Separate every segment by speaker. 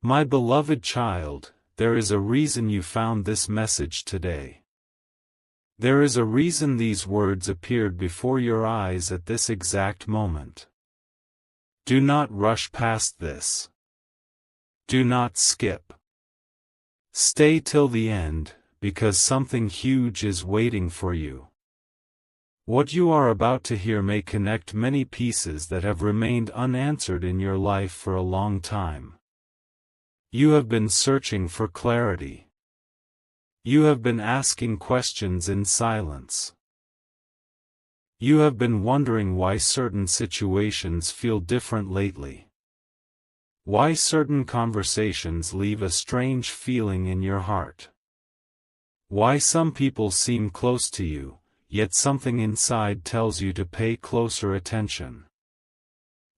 Speaker 1: My beloved child, there is a reason you found this message today. There is a reason these words appeared before your eyes at this exact moment. Do not rush past this. Do not skip. Stay till the end, because something huge is waiting for you. What you are about to hear may connect many pieces that have remained unanswered in your life for a long time. You have been searching for clarity. You have been asking questions in silence. You have been wondering why certain situations feel different lately. Why certain conversations leave a strange feeling in your heart. Why some people seem close to you, yet something inside tells you to pay closer attention.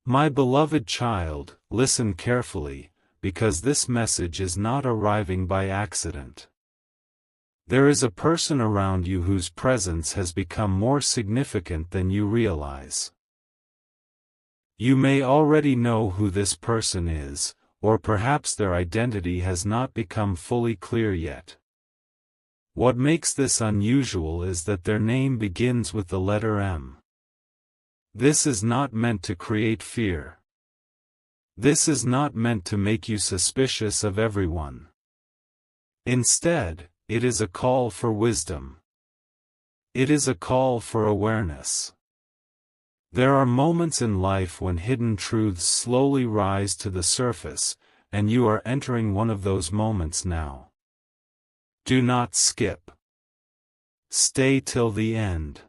Speaker 1: My beloved child, listen carefully, because this message is not arriving by accident. There is a person around you whose presence has become more significant than you realize. You may already know who this person is, or perhaps their identity has not become fully clear yet. What makes this unusual is that their name begins with the letter M. This is not meant to create fear. This is not meant to make you suspicious of everyone. Instead, it is a call for wisdom. It is a call for awareness. There are moments in life when hidden truths slowly rise to the surface, and you are entering one of those moments now. Do not skip. Stay till the end.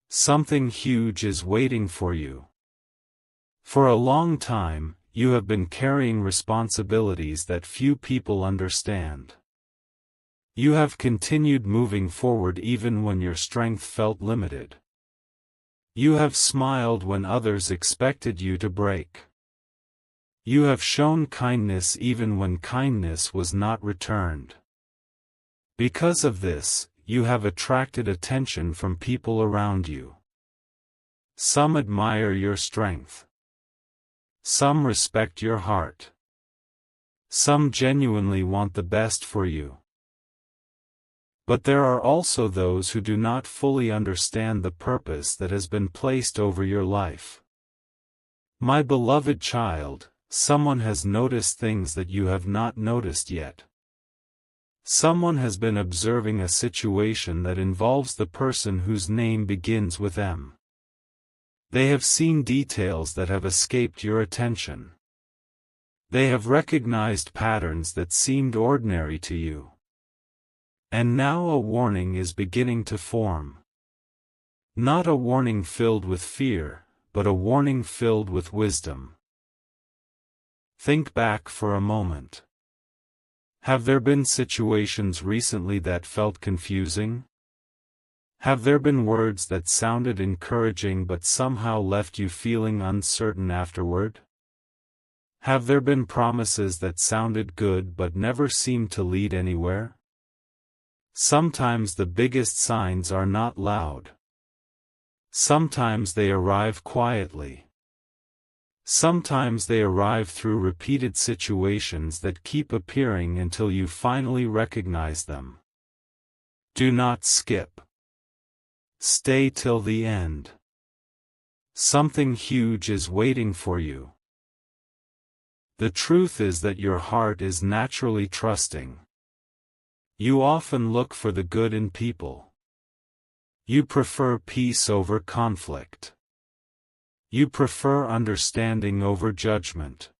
Speaker 1: Something huge is waiting for you. For a long time, you have been carrying responsibilities that few people understand. You have continued moving forward even when your strength felt limited. You have smiled when others expected you to break. You have shown kindness even when kindness was not returned. Because of this, you have attracted attention from people around you. Some admire your strength. Some respect your heart. Some genuinely want the best for you. But there are also those who do not fully understand the purpose that has been placed over your life. My beloved child, someone has noticed things that you have not noticed yet. Someone has been observing a situation that involves the person whose name begins with M. They have seen details that have escaped your attention. They have recognized patterns that seemed ordinary to you. And now a warning is beginning to form. Not a warning filled with fear, but a warning filled with wisdom. Think back for a moment. Have there been situations recently that felt confusing? Have there been words that sounded encouraging but somehow left you feeling uncertain afterward? Have there been promises that sounded good but never seemed to lead anywhere? Sometimes the biggest signs are not loud. Sometimes they arrive quietly. Sometimes they arrive through repeated situations that keep appearing until you finally recognize them. Do not skip. Stay till the end. Something huge is waiting for you. The truth is that your heart is naturally trusting. You often look for the good in people. You prefer peace over conflict. You prefer understanding over judgment.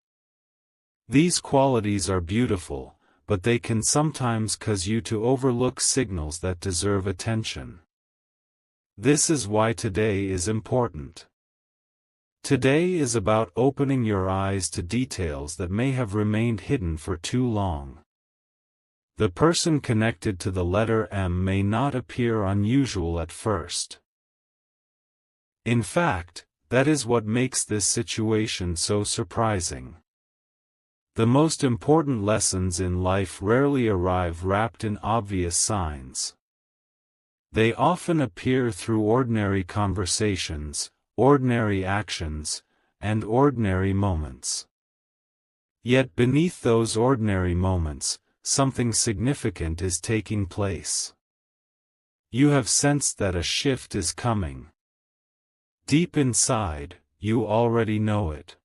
Speaker 1: These qualities are beautiful, but they can sometimes cause you to overlook signals that deserve attention. This is why today is important. Today is about opening your eyes to details that may have remained hidden for too long. The person connected to the letter M may not appear unusual at first. In fact, that is what makes this situation so surprising. The most important lessons in life rarely arrive wrapped in obvious signs. They often appear through ordinary conversations, ordinary actions, and ordinary moments. Yet beneath those ordinary moments, something significant is taking place. You have sensed that a shift is coming. Deep inside, you already know it.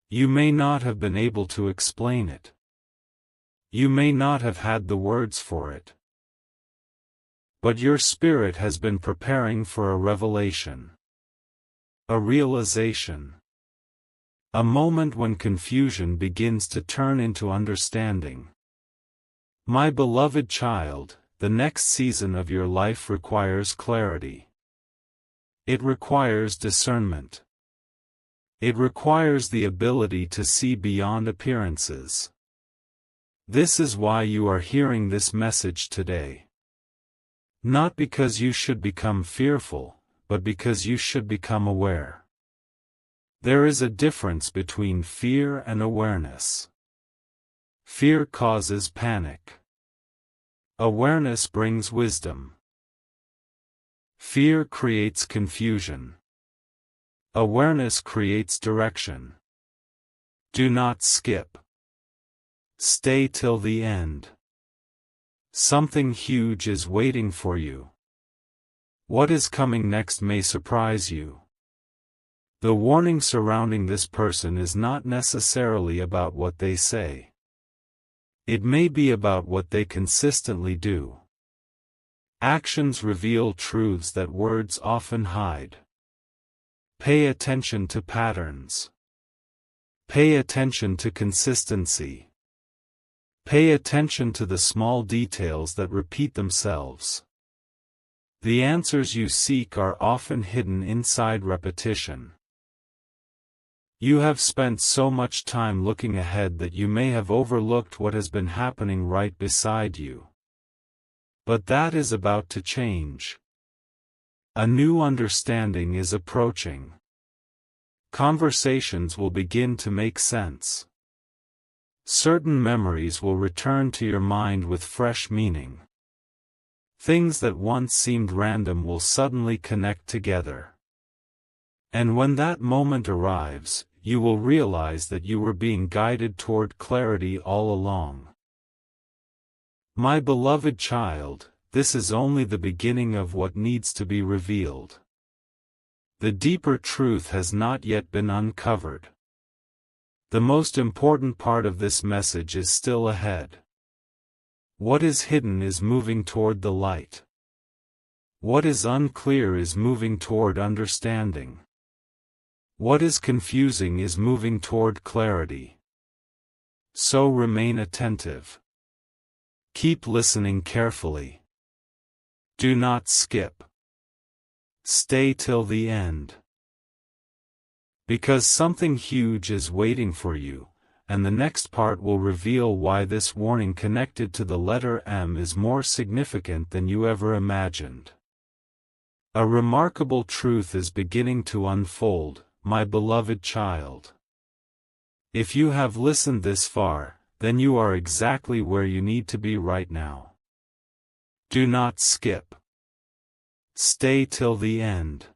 Speaker 1: You may not have been able to explain it. You may not have had the words for it. But your spirit has been preparing for a revelation. A realization. A moment when confusion begins to turn into understanding. My beloved child, the next season of your life requires clarity. It requires discernment. It requires the ability to see beyond appearances. This is why you are hearing this message today. Not because you should become fearful, but because you should become aware. There is a difference between fear and awareness. Fear causes panic. Awareness brings wisdom. Fear creates confusion. Awareness creates direction. Do not skip. Stay till the end. Something huge is waiting for you. What is coming next may surprise you. The warning surrounding this person is not necessarily about what they say. It may be about what they consistently do. Actions reveal truths that words often hide. Pay attention to patterns. Pay attention to consistency. Pay attention to the small details that repeat themselves. The answers you seek are often hidden inside repetition. You have spent so much time looking ahead that you may have overlooked what has been happening right beside you. But that is about to change. A new understanding is approaching. Conversations will begin to make sense. Certain memories will return to your mind with fresh meaning. Things that once seemed random will suddenly connect together. And when that moment arrives, you will realize that you were being guided toward clarity all along. My beloved child, this is only the beginning of what needs to be revealed. The deeper truth has not yet been uncovered. The most important part of this message is still ahead. What is hidden is moving toward the light. What is unclear is moving toward understanding. What is confusing is moving toward clarity. So remain attentive. Keep listening carefully. Do not skip. Stay till the end. Because something huge is waiting for you, and the next part will reveal why this warning connected to the letter M is more significant than you ever imagined. A remarkable truth is beginning to unfold, my beloved child. If you have listened this far, then you are exactly where you need to be right now. Do not skip. Stay till the end.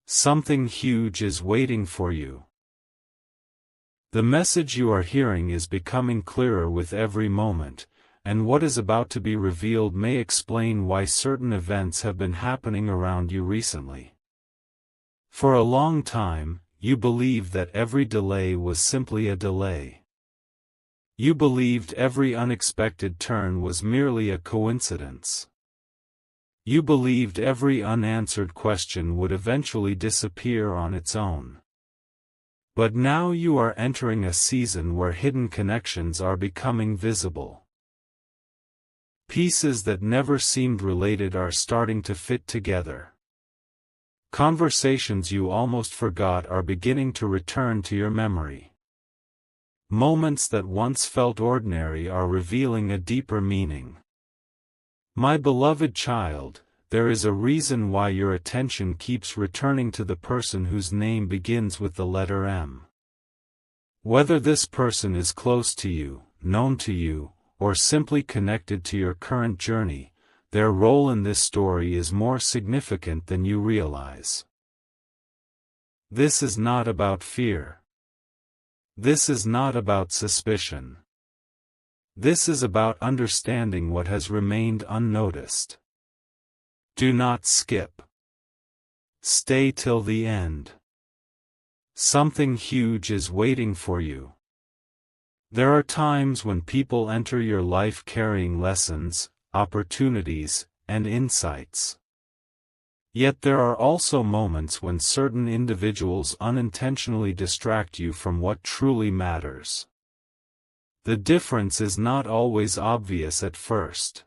Speaker 1: Something huge is waiting for you. The message you are hearing is becoming clearer with every moment, and what is about to be revealed may explain why certain events have been happening around you recently. For a long time, you believed that every delay was simply a delay. You believed every unexpected turn was merely a coincidence. You believed every unanswered question would eventually disappear on its own. But now you are entering a season where hidden connections are becoming visible. Pieces that never seemed related are starting to fit together. Conversations you almost forgot are beginning to return to your memory. Moments that once felt ordinary are revealing a deeper meaning. My beloved child, there is a reason why your attention keeps returning to the person whose name begins with the letter M. Whether this person is close to you, known to you, or simply connected to your current journey, their role in this story is more significant than you realize. This is not about fear. This is not about suspicion. This is about understanding what has remained unnoticed. Do not skip. Stay till the end. Something huge is waiting for you. There are times when people enter your life carrying lessons, opportunities, and insights. Yet there are also moments when certain individuals unintentionally distract you from what truly matters. The difference is not always obvious at first.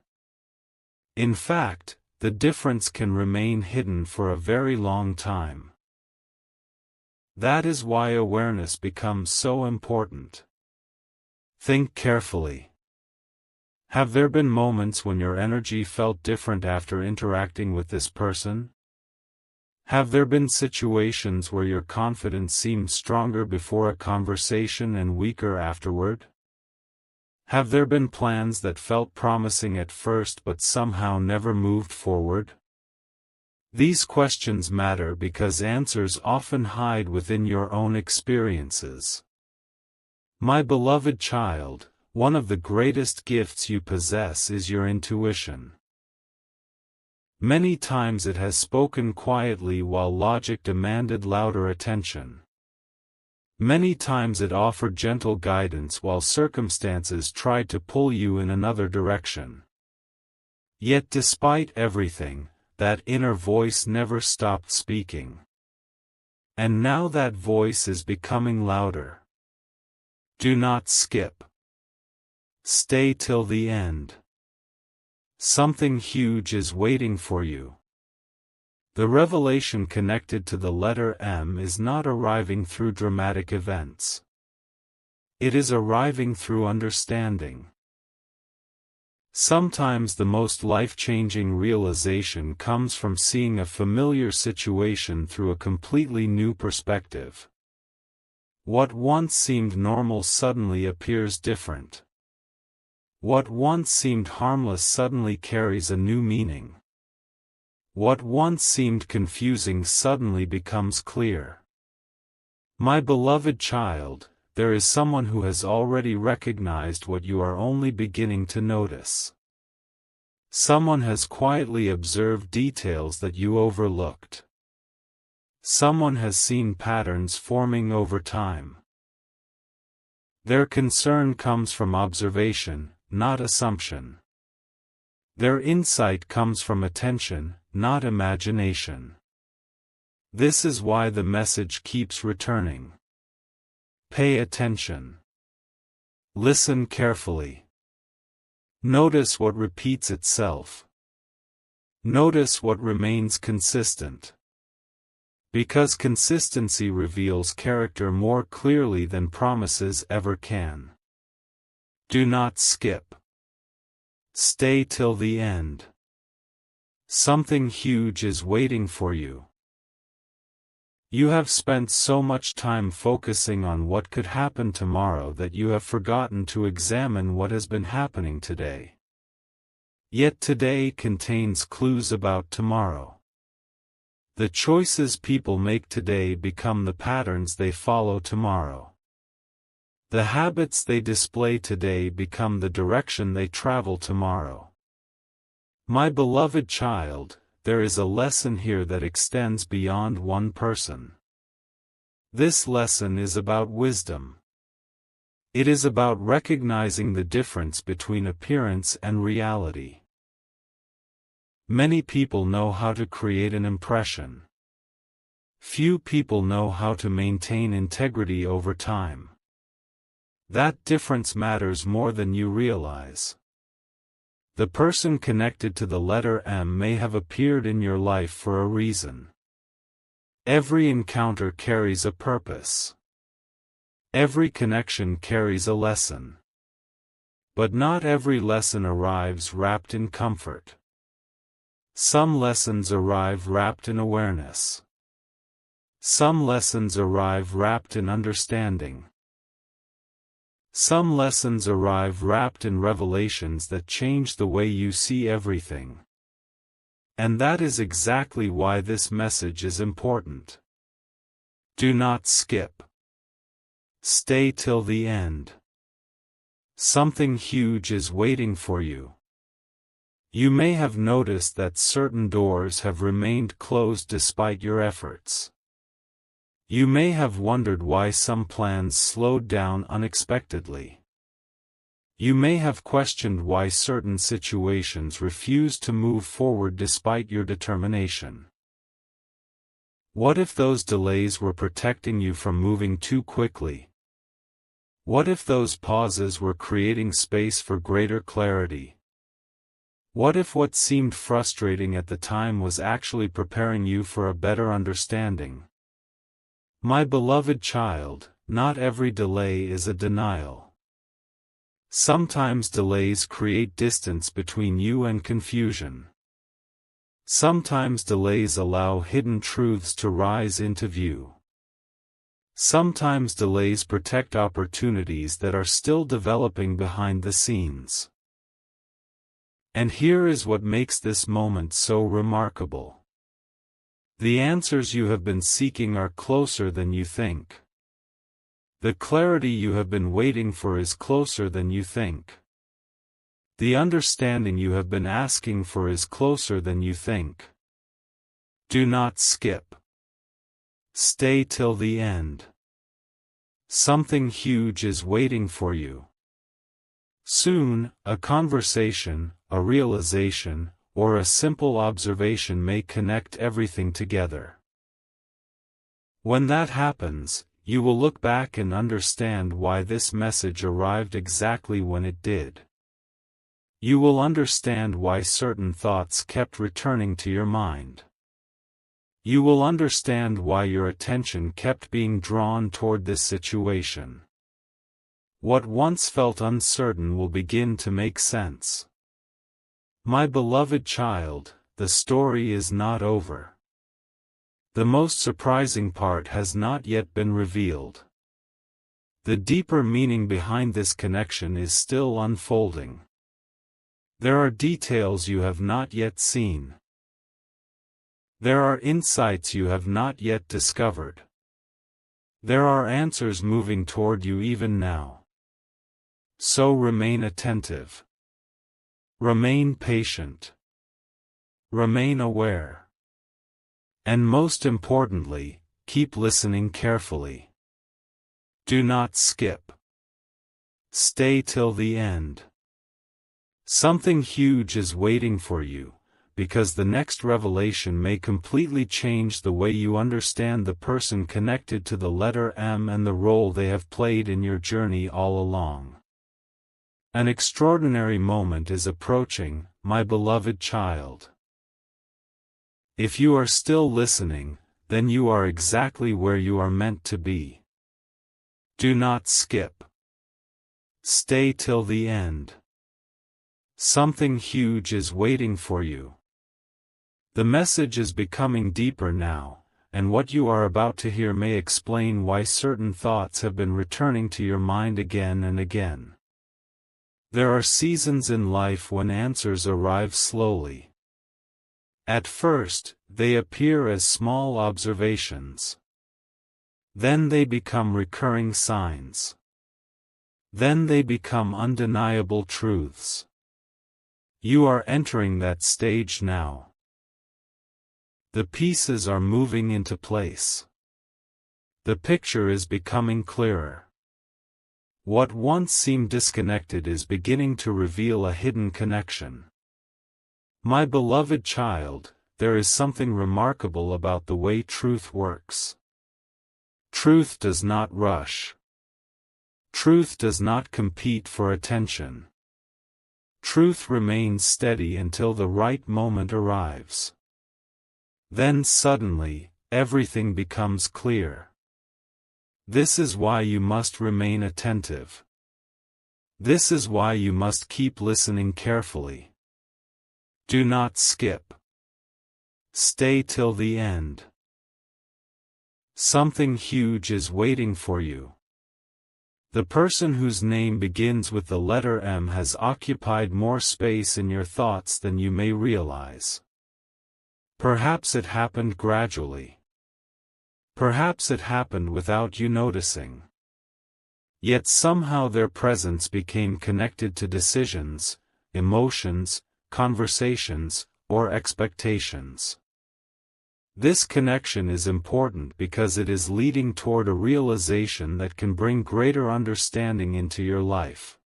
Speaker 1: In fact, the difference can remain hidden for a very long time. That is why awareness becomes so important. Think carefully. Have there been moments when your energy felt different after interacting with this person? Have there been situations where your confidence seemed stronger before a conversation and weaker afterward? Have there been plans that felt promising at first but somehow never moved forward? These questions matter because answers often hide within your own experiences. My beloved child, one of the greatest gifts you possess is your intuition. Many times it has spoken quietly while logic demanded louder attention. Many times it offered gentle guidance while circumstances tried to pull you in another direction. Yet despite everything, that inner voice never stopped speaking. And now that voice is becoming louder. Do not skip. Stay till the end. Something huge is waiting for you. The revelation connected to the letter M is not arriving through dramatic events. It is arriving through understanding. Sometimes the most life-changing realization comes from seeing a familiar situation through a completely new perspective. What once seemed normal suddenly appears different. What once seemed harmless suddenly carries a new meaning. What once seemed confusing suddenly becomes clear. My beloved child, there is someone who has already recognized what you are only beginning to notice. Someone has quietly observed details that you overlooked. Someone has seen patterns forming over time. Their concern comes from observation, not assumption. Their insight comes from attention, not imagination. This is why the message keeps returning. Pay attention. Listen carefully. Notice what repeats itself. Notice what remains consistent. Because consistency reveals character more clearly than promises ever can. Do not skip. Stay till the end. Something huge is waiting for you. You have spent so much time focusing on what could happen tomorrow that you have forgotten to examine what has been happening today. Yet today contains clues about tomorrow. The choices people make today become the patterns they follow tomorrow. The habits they display today become the direction they travel tomorrow. My beloved child, there is a lesson here that extends beyond one person. This lesson is about wisdom. It is about recognizing the difference between appearance and reality. Many people know how to create an impression. Few people know how to maintain integrity over time. That difference matters more than you realize. The person connected to the letter M may have appeared in your life for a reason. Every encounter carries a purpose. Every connection carries a lesson. But not every lesson arrives wrapped in comfort. Some lessons arrive wrapped in awareness. Some lessons arrive wrapped in understanding. Some lessons arrive wrapped in revelations that change the way you see everything. And that is exactly why this message is important. Do not skip. Stay till the end. Something huge is waiting for you. You may have noticed that certain doors have remained closed despite your efforts. You may have wondered why some plans slowed down unexpectedly. You may have questioned why certain situations refused to move forward despite your determination. What if those delays were protecting you from moving too quickly? What if those pauses were creating space for greater clarity? What if what seemed frustrating at the time was actually preparing you for a better understanding? My beloved child, not every delay is a denial. Sometimes delays create distance between you and confusion. Sometimes delays allow hidden truths to rise into view. Sometimes delays protect opportunities that are still developing behind the scenes. And here is what makes this moment so remarkable. The answers you have been seeking are closer than you think. The clarity you have been waiting for is closer than you think. The understanding you have been asking for is closer than you think. Do not skip. Stay till the end. Something huge is waiting for you. Soon, a conversation, a realization, or a simple observation may connect everything together. When that happens, you will look back and understand why this message arrived exactly when it did. You will understand why certain thoughts kept returning to your mind. You will understand why your attention kept being drawn toward this situation. What once felt uncertain will begin to make sense. My beloved child, the story is not over. The most surprising part has not yet been revealed. The deeper meaning behind this connection is still unfolding. There are details you have not yet seen. There are insights you have not yet discovered. There are answers moving toward you even now. So remain attentive. Remain patient. Remain aware. And most importantly, keep listening carefully. Do not skip. Stay till the end. Something huge is waiting for you, because the next revelation may completely change the way you understand the person connected to the letter M and the role they have played in your journey all along. An extraordinary moment is approaching, my beloved child. If you are still listening, then you are exactly where you are meant to be. Do not skip. Stay till the end. Something huge is waiting for you. The message is becoming deeper now, and what you are about to hear may explain why certain thoughts have been returning to your mind again and again. There are seasons in life when answers arrive slowly. At first, they appear as small observations. Then they become recurring signs. Then they become undeniable truths. You are entering that stage now. The pieces are moving into place. The picture is becoming clearer. What once seemed disconnected is beginning to reveal a hidden connection. My beloved child, there is something remarkable about the way truth works. Truth does not rush. Truth does not compete for attention. Truth remains steady until the right moment arrives. Then suddenly, everything becomes clear. This is why you must remain attentive. This is why you must keep listening carefully. Do not skip. Stay till the end. Something huge is waiting for you. The person whose name begins with the letter M has occupied more space in your thoughts than you may realize. Perhaps it happened gradually. Perhaps it happened without you noticing. Yet somehow their presence became connected to decisions, emotions, conversations, or expectations. This connection is important because it is leading toward a realization that can bring greater understanding into your life.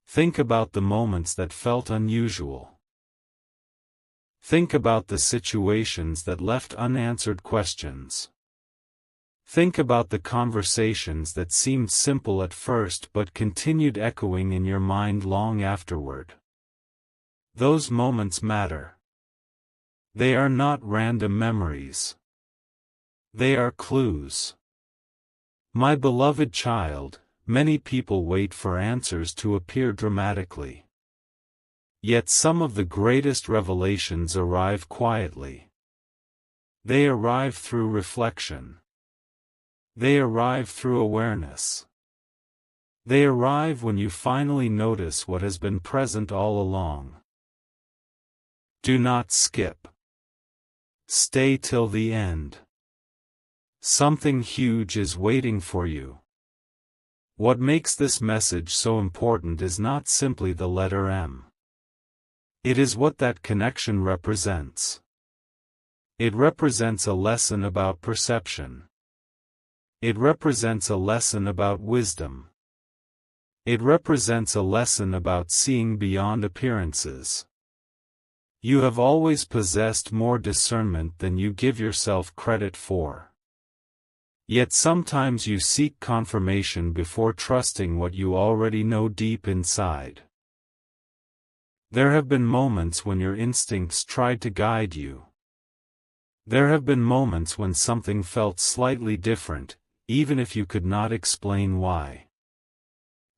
Speaker 1: Think about the moments that felt unusual. Think about the situations that left unanswered questions. Think about the conversations that seemed simple at first but continued echoing in your mind long afterward. Those moments matter. They are not random memories. They are clues. My beloved child, many people wait for answers to appear dramatically. Yet some of the greatest revelations arrive quietly. They arrive through reflection. They arrive through awareness. They arrive when you finally notice what has been present all along. Do not skip. Stay till the end. Something huge is waiting for you. What makes this message so important is not simply the letter M. It is what that connection represents. It represents a lesson about perception. It represents a lesson about wisdom. It represents a lesson about seeing beyond appearances. You have always possessed more discernment than you give yourself credit for. Yet sometimes you seek confirmation before trusting what you already know deep inside. There have been moments when your instincts tried to guide you. There have been moments when something felt slightly different, even if you could not explain why.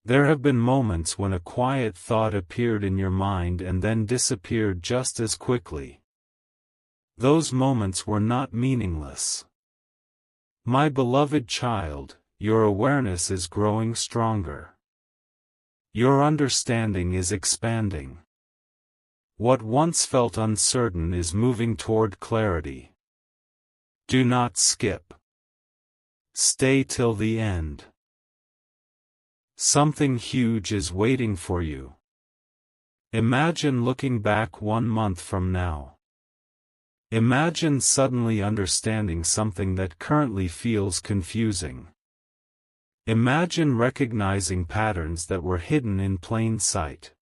Speaker 1: There have been moments when a quiet thought appeared in your mind and then disappeared just as quickly. Those moments were not meaningless. My beloved child, your awareness is growing stronger. Your understanding is expanding. What once felt uncertain is moving toward clarity. Do not skip. Stay till the end. Something huge is waiting for you. Imagine looking back 1 month from now. Imagine suddenly understanding something that currently feels confusing. Imagine recognizing patterns that were hidden in plain sight.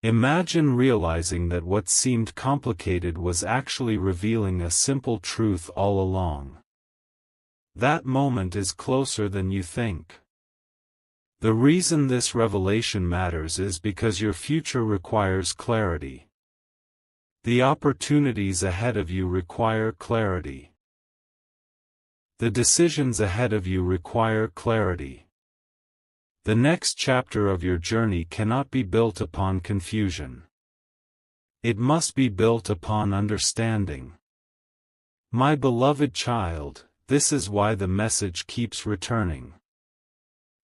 Speaker 1: Imagine realizing that what seemed complicated was actually revealing a simple truth all along. That moment is closer than you think. The reason this revelation matters is because your future requires clarity. The opportunities ahead of you require clarity. The decisions ahead of you require clarity. The next chapter of your journey cannot be built upon confusion. It must be built upon understanding. My beloved child, this is why the message keeps returning.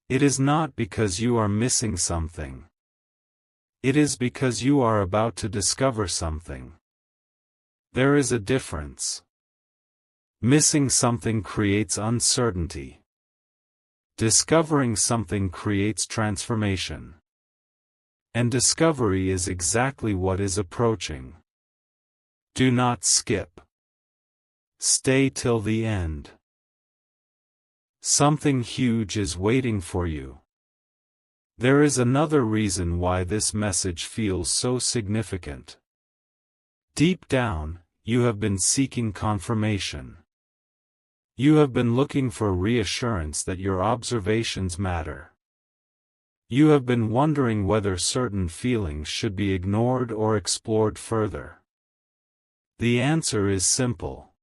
Speaker 1: It is not because you are missing something. It is because you are about to discover something. There is a difference. Missing something creates uncertainty. Discovering something creates transformation. And discovery is exactly what is approaching. Do not skip. Stay till the end. Something huge is waiting for you. There is another reason why this message feels so significant. Deep down, you have been seeking confirmation. You have been looking for reassurance that your observations matter. You have been wondering whether certain feelings should be ignored or explored further. The answer is simple.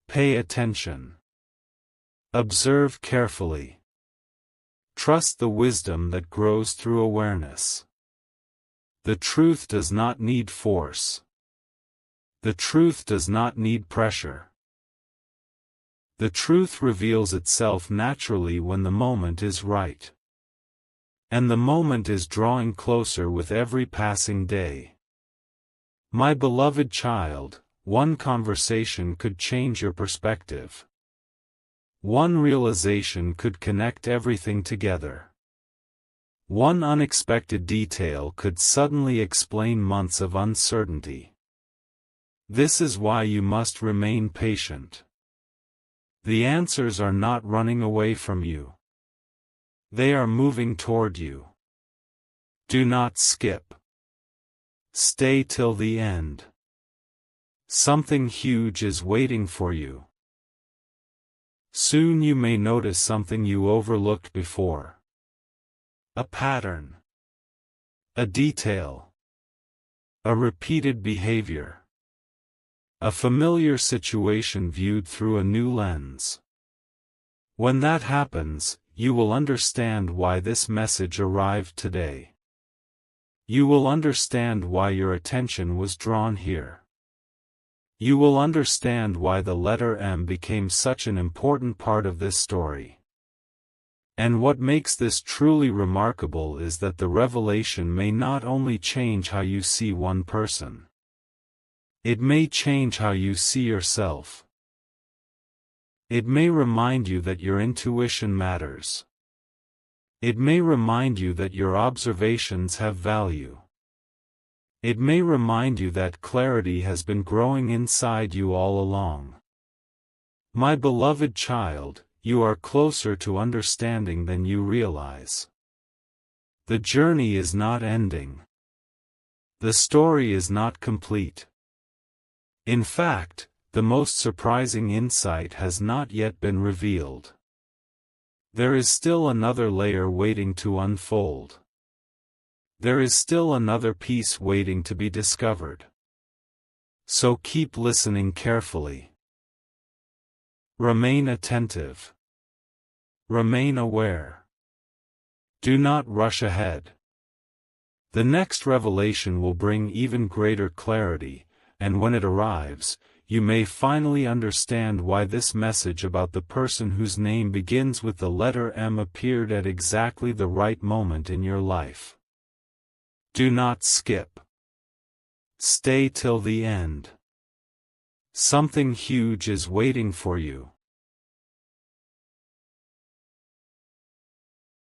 Speaker 1: Pay attention. Observe carefully. Trust the wisdom that grows through awareness. The truth does not need force. The truth does not need pressure. The truth reveals itself naturally when the moment is right. And the moment is drawing closer with every passing day. My beloved child, one conversation could change your perspective. One realization could connect everything together. One unexpected detail could suddenly explain months of uncertainty. This is why you must remain patient. The answers are not running away from you. They are moving toward you. Do not skip. Stay till the end. Something huge is waiting for you. Soon you may notice something you overlooked before. A pattern. A detail. A repeated behavior. A familiar situation viewed through a new lens. When that happens, you will understand why this message arrived today. You will understand why your attention was drawn here. You will understand why the letter M became such an important part of this story. And what makes this truly remarkable is that the revelation may not only change how you see one person. It may change how you see yourself. It may remind you that your intuition matters. It may remind you that your observations have value. It may remind you that clarity has been growing inside you all along. My beloved child, you are closer to understanding than you realize. The journey is not ending. The story is not complete. In fact, the most surprising insight has not yet been revealed. There is still another layer waiting to unfold. There is still another piece waiting to be discovered. So keep listening carefully. Remain attentive. Remain aware. Do not rush ahead. The next revelation will bring even greater clarity, and when it arrives, you may finally understand why this message about the person whose name begins with the letter M appeared at exactly the right moment in your life. Do not skip. Stay till the end. Something huge is waiting for you.